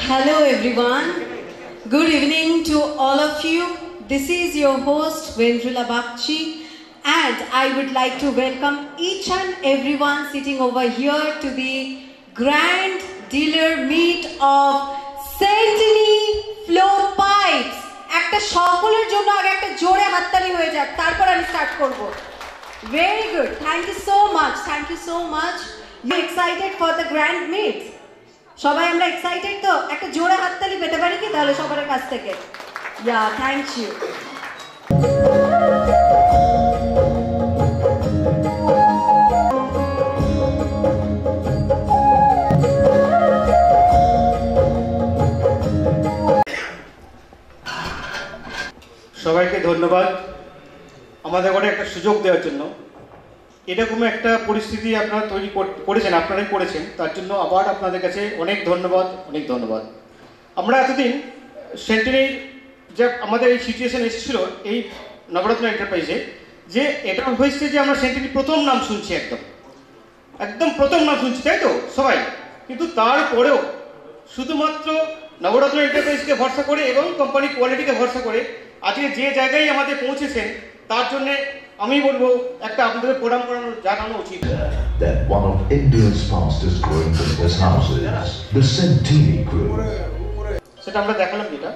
Hello everyone. Good evening to all of you. This is your host Vendrula Bakchi and I would like to welcome each and everyone sitting over here to the grand dealer meet of Centini Flow Pipes. একটা সকলের জন্য আগে একটা জোরে হাততালি হয়ে যাক তারপর আমি স্টার্ট করব. Very good. Thank you so much. Thank you so much. You excited for the grand meet? সবাই আমরা এক্সাইটেড তো একটা জোরে হাততালি পেতে পারি কি তাহলে সবার কাছ থেকে ইয়া থ্যাংক ইউ সবাইকে ধন্যবাদ আমাদের ঘরে একটা সুযোগ দেওয়ার জন্য এরকম একটা পরিস্থিতি আপনারা তৈরি করেছেন আপনারাই করেছেন তার জন্য আবার আপনাদের কাছে অনেক ধন্যবাদ আমরা এতদিন সেন্টিনির যে আমাদের এই সিচুয়েশন এসেছিল এই নবরত্ন এন্টারপ্রাইজে যে এটা হয়েছে যে আমরা সেন্টিনির প্রথম নাম শুনছি একদম প্রথম নাম শুনছি তাই তো সবাই কিন্তু তারপরেও শুধুমাত্র নবরত্ন এন্টারপ্রাইজকে ভরসা করে এবং কোম্পানির কোয়ালিটিকে ভরসা করে আজকে যে জায়গায় আমাদের পৌঁছেছেন তার জন্য আমি বলবো একটা আপনাদের প্রণাম জানানো উচিত that one of India's fastest growing business houses, the Centini Group. সেটা আমরা দেখালাম যেটা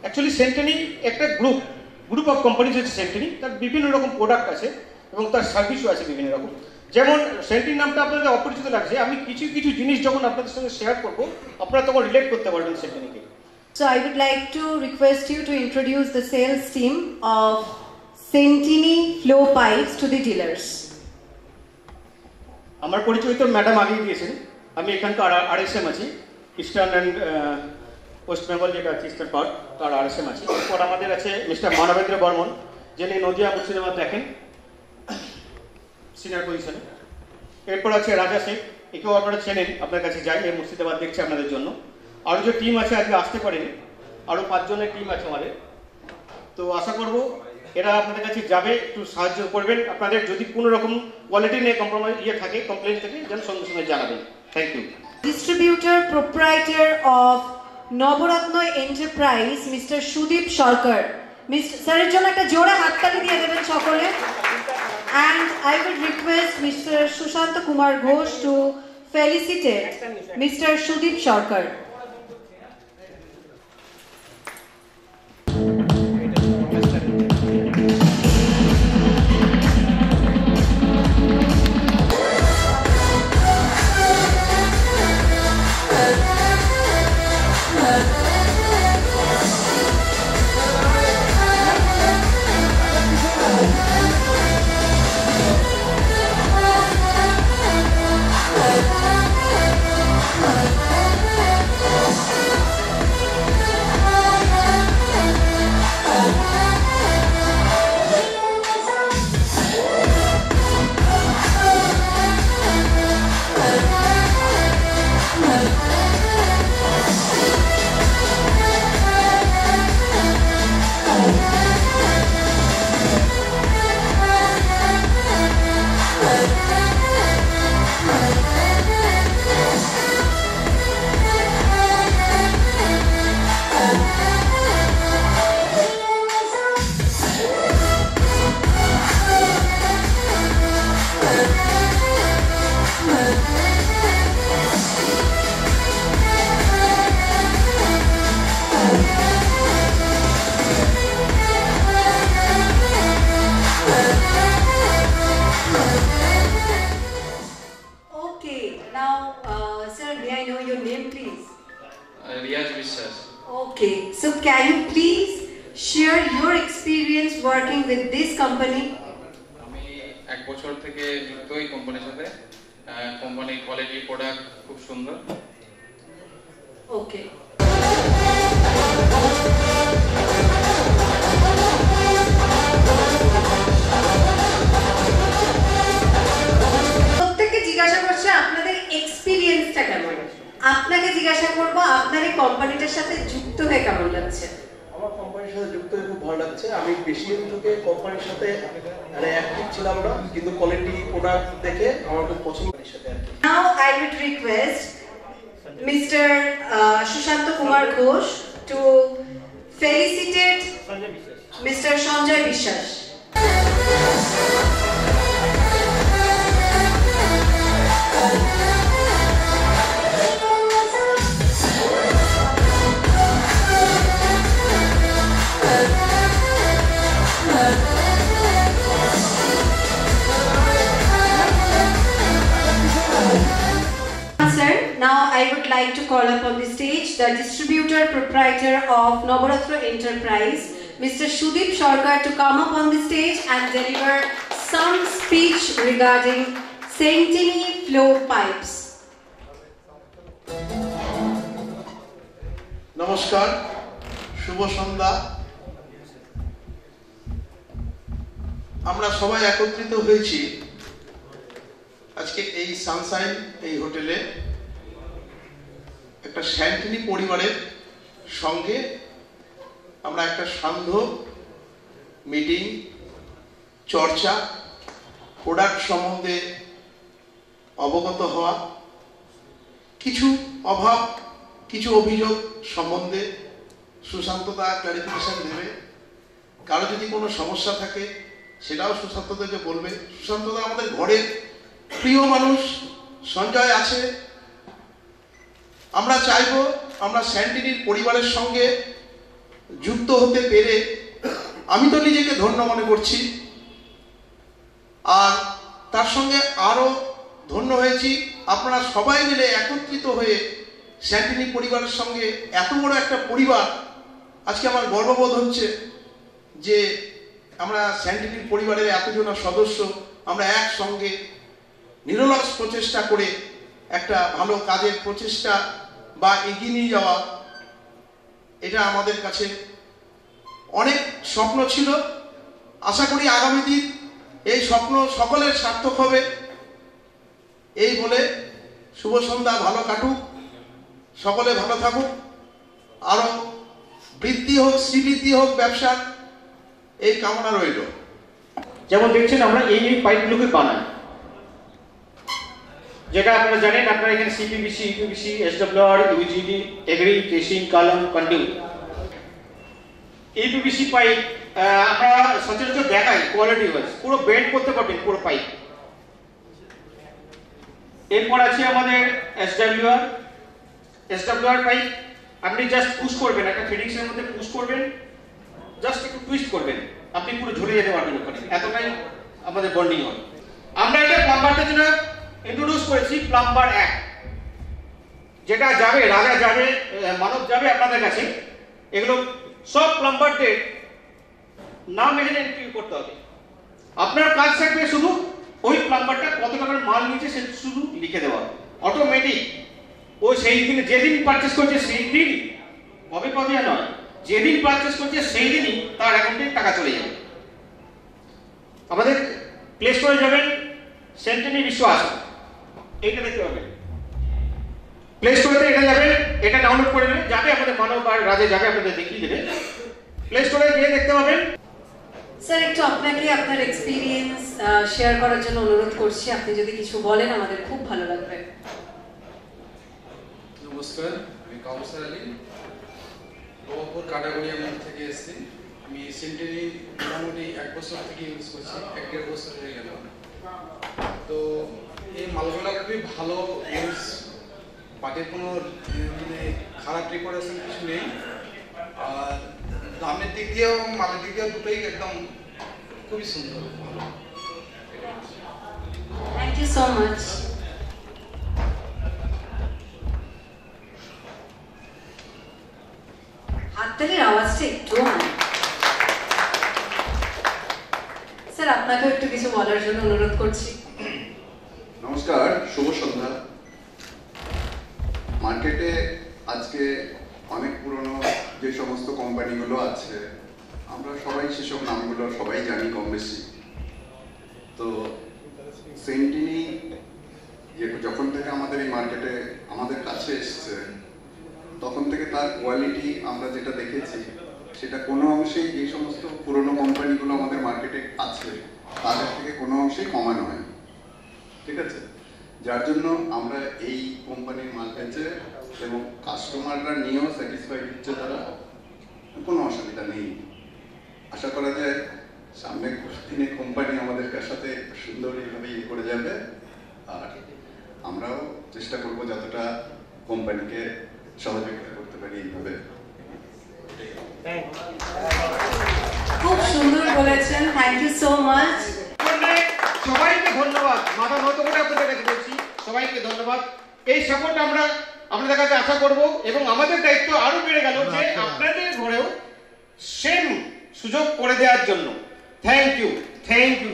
অ্যাকচুয়ালি সেন্টিনি একটা গ্রুপ অফ কোম্পানিজ আছে সেন্টিনি তার বিভিন্ন রকম প্রোডাক্ট আছে এবং তার সার্ভিসও আছে বিভিন্ন রকম যেমন সেন্টিনি নামটা আপনাদের অপরিচিত লাগছে আমি কিছু জিনিস যখন আপনাদের সঙ্গে শেয়ার করবো আপনারা তখন রিলেট করতে পারবেন সেন্টিনিকে So I would like to request you to introduce the sales team of Centini Flow Pipes to the dealers. আমার পরিচয় তো ম্যাডাম আগেই দিয়েছেন আমি এখানকার আরএসএম আছি ইস্টার্ন অ্যান্ড ওয়েস্ট বেঙ্গল যেটা আছে ইস্টার্ন পার্ট তার আরএসএম আছে এরপর আমাদের আছে মিস্টার মানবেন্দ্র বর্মন যিনি নদিয়া মুর্শিদাবাদ দেখেন সিনিয়র পজিশনে এরপর আছে রাজা শেখ একেও আপনারা চেনেন আপনার কাছে যাই এই মুর্শিদাবাদ দেখছে আপনাদের জন্য আরও যে টিম আছে আজকে আসতে পারেনি আরও 5 জনের টিম আছে আমাদের তো আশা করব এরা আপনাদের কাছে যাবে একটু সাহায্য করবেন আপনাদের যদি কোনো রকম কোয়ালিটি নিয়ে কম্প্রোমাইজ থাকে কমপ্লেন থাকে যেন সঙ্গে সঙ্গে জানাবেন thank you distributor proprietor of Navaratna enterprise mister Sudip Sarkar mister স্যারের জন্য একটা জোরে হাততালি দিয়ে দেবেন সকলে and I would request Mr. Sushant Kumar Ghosh to felicitate Mr. Sudeep Sharkar. Okay, so can you please share your experience working with this company? আমি 1 বছর থেকে যুক্ত এই কোম্পানির সাথে কোম্পানির কোয়ালিটি প্রোডাক্ট খুব সুন্দর Okay. প্রত্যেককে জিজ্ঞাসা করছে আপনাদের এক্সপেরিয়েন্সটা কেমন আপনাকে জিজ্ঞাসা করব আপনার এই কোম্পানিটার সাথে যুক্ত হয়ে কেমন লাগছে আমার কোম্পানির সাথে যুক্ত হয়ে খুব ভালো লাগছে আমি বেশি দিন থেকে কোম্পানির সাথে অ্যাক্টিভ ছিলাম না কিন্তু কোয়ালিটি প্রোডাক্ট দেখে আমার খুব পছন্দ এর সাথে আর কি Now I would request Mr. Sushanta Kumar Ghosh to felicitate Mr. Sanjay Bishwas. Now I would like to call upon the stage the distributor proprietor of Navaratra Enterprise, Mr. Sudeep Sarkar, to come up on the stage and deliver some speech regarding Centini flow pipes. নমস্কার, শুভ সন্ধ্যা। আমরা সবাই একত্রিত হয়েছি আজকে এই Sunshine এই হোটেলে একটা স্যান্টিনি পরিবারের সঙ্গে আমরা একটা সান্ধ্য মিটিং, চর্চা, প্রোডাক্ট সম্বন্ধে অবগত হওয়া, কিছু অভাব, কিছু অভিযোগ সম্বন্ধে সুশান্তদা ক্লারিফিকেশন দেবে। কারো যদি কোনো সমস্যা থাকে সেটাও সুশান্তদাকে বলবে। সুশান্তদা আমাদের ঘরের প্রিয় মানুষ, সঞ্জয় আছে। আমরা চাইব আমরা স্যান্টিনির পরিবারের সঙ্গে যুক্ত হতে পেরে আমি তো নিজেকে ধন্য মনে করছি, আর তার সঙ্গে আরও ধন্য হয়েছি আপনারা সবাই মিলে একত্রিত হয়ে স্যান্টিনি পরিবারের সঙ্গে এত বড় একটা পরিবার। আজকে আমার গর্ববোধ হচ্ছে যে আমরা স্যান্টিনির পরিবারের এতজন সদস্য আমরা একসঙ্গে নিরলস প্রচেষ্টা করে একটা ভালো কাজের প্রচেষ্টা বা এগিয়ে নিয়ে যাওয়া, এটা আমাদের কাছে অনেক স্বপ্ন ছিল। আশা করি আগামী দিন এই স্বপ্ন সকলের সার্থক হবে। এই বলে শুভ সন্ধ্যা, ভালো কাটুক, সকলে ভালো থাকুক, আরো বৃদ্ধি হোক, শ্রীবৃদ্ধি হোক ব্যবসার, এই কামনা রইল। যেমন দেখছেন আমরা এই পাইপগুলোকে বানাই, যেটা আপনারা জানেন। আপনারা এখানে CPVC, UPVC, SWR, UGD, agri, casing, column, conduit, UPVC pipe আমরা সচরাচর দেখাই কোয়ালিটি ওয়াইজ, পুরো বেন্ড করতে পারবেন পুরো পাইপ। এরপর আছে আমাদের এসডব্লিউআর পাইপ। আপনি জাস্ট পুশ করবেন, একটা ফিটিংস এর মধ্যে পুশ করবেন, জাস্ট একটু টুইস্ট করবেন, আপনি পুরো ঝরে যেতে পারবেন ওখানে, এতটাই আমাদের বন্ডিং হয়। আমরা এটা প্লাম্বারদের জন্য ইন্ট্রোডিউস করেছি প্লাম্বার 1, যেটা যাবে, রাজা যাবে, মানব যাবে আপনাদের কাছে। এগুলো সব প্লাম্বারদের নাম এখানে এন্ট্রি করতে হবে। আপনার কাজ থাকবে শুধু ওই প্লাম্বারটা কত টাকার মাল নিয়েছে সে শুধু লিখে দেওয়া, অটোমেটিক। ও সেই দিন যেদিন পারচেস করছে সেই দিন, কবে কবে নয়, যেদিন পারচেস করছে সেই দিনই তার অ্যাকাউন্টে টাকা চলে যাবে। আমাদের প্লে স্টোরে যাবেন, সেন্টিনি বিশ্বাস, এইটা দেখতে পাবেন। প্লে স্টোরেতে এটা যাবেন, এটা ডাউনলোড করে নেবেন, যাবে আমাদের মানব আর রাজে যাবে, আপনাদের দেখিয়ে দেবে। প্লে স্টোরে গিয়ে দেখতে পাবেন। স্যার, একটু আপনাকে আপনার এক্সপিরিয়েন্স শেয়ার করার জন্য অনুরোধ করছি। আপনি যদি কিছু বলেন আমাদের খুব ভালো লাগবে। নমস্কার, আমি কাউসার আলী, নবাবপুর কাটাগড়িয়া থেকে এসেছি। আমি সেন্টিনি মোটামুটি 1 বছর থেকে ইউজ করছি, 1-1.5 বছর হয়ে গেল। তো এই মালগুলো খুবই ভালো ইউজ, পাটের কোনো মানে খারাপ প্রিপারেশন কিছু নেই। আর দামের দিক দিয়েও মালের দিক দিয়েও দুটোই একদম খুবই সুন্দর, ভালো। Thank you so much. হাততালির আওয়াজটা একটু স্যার, আপনাকেও একটু কিছু বলার জন্য অনুরোধ করছি। নমস্কার, শুভ সন্ধ্যা। মার্কেটে আজকে অনেক পুরনো যে সমস্ত কোম্পানিগুলো আছে, আমরা সবাই সেসব নামগুলো সবাই জানি কম বেশি। তো সেন্টিনি যখন থেকে আমাদের এই মার্কেটে আমাদের কাছে এসছে, তখন থেকে তার কোয়ালিটি আমরা যেটা দেখেছি সেটা কোনো অংশেই যে সমস্ত পুরনো কোম্পানিগুলো আমাদের মার্কেটে আছে তাদের থেকে কোনো অংশেই কমা নয়, ঠিক আছে? যার জন্য আমরা এই কোম্পানির মাল বেচে এবং কাস্টমাররা নিয়েও স্যাটিসফাইড হচ্ছে, তারা কোনো অসুবিধা নেই। আশা করা যায় সামনের দিনে কোম্পানি আমাদের সাথে সুন্দর এইভাবে ইয়ে করে যাবে, আর আমরাও চেষ্টা করবো যতটা কোম্পানিকে সহযোগিতা করতে পারি এইভাবে। খুব সুন্দর বলেছেন, থ্যাংক ইউ সো মাচ। সবাইকে ধন্যবাদ, মাথা নত করে আপনাদের কাছে বলছি সবাইকে ধন্যবাদ। এই সাপোর্ট আমরা আপনাদের কাছে আশা করব, এবং আমাদের দায়িত্ব আরো বেড়ে গেল যে আপনাদের ঘরেও সেম সুযোগ করে দেওয়ার জন্য। Thank you, thank you.